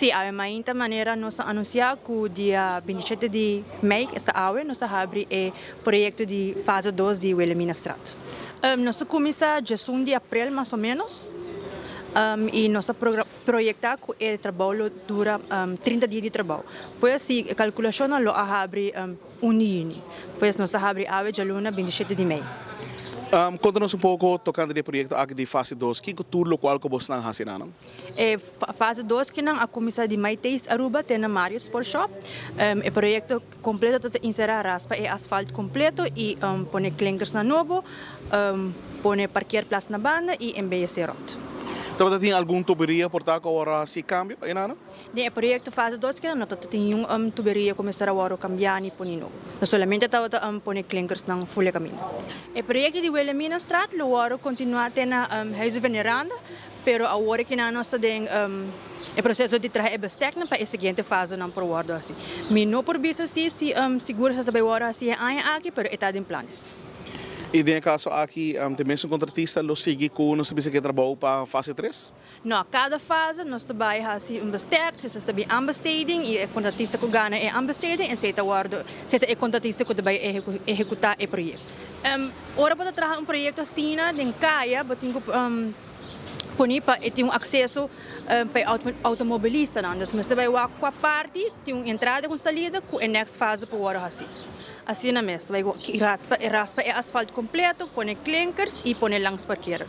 Sim, a ainda maneira nós anunciar que o dia 27 de maio esta aula nós abre o projeto de fase 2 de Wilhelmina Straat. Nós começa dia 1 de abril mais ou menos. E nosso projeto o trabalho dura 30 dias de trabalho. Depois, a calculação lo abre junho. Depois, nós abre a dia 27 de maio. Conta-nos um pouco tocando de projeto aqui de fase 2. Que tudo o qual que você está fazendo? Fase 2 que não a comissão de Maiteis Aruba tem na Mario Sport Shop. O projeto completo está inserir raspa e asfalto completo e pôr clinkers na novo, pôr parquear plaça na banda e embellecer rot. Então, tem alguma tuberia por tal que agora se cambia? O projeto fase 2 que não tem tuberia começar a cambiar e pôr novo. Nós somente estamos pôr clinkers na folha caminho. O projeto de Wilhelmina Straat lo agora continua a ter na huis veneranda, pero agora que nós temos o processo de trazer bestek para a seguinte fase não por agora assim. Mas não por vista se seguro se vai agora assim aqui, pero está em planos. E em caso aqui, tem mesmo um contratista lo sigue com nosso que trabalho para fase 3? Não, cada fase nós trabalhamos assim bestek, nós sabemos ambesteding e o contratista que ganha é ambesteding e se é contratista que vai executar o projeto. Ora para trazer projeto assim em caia, botinho tem acesso para automobilista, não? Nós vai com a parte, tem entrada com saída, com a next fase para o hora assim. Assim na mesma, vai raspa asfalto completo, põe clinkers e põe langs parqueira.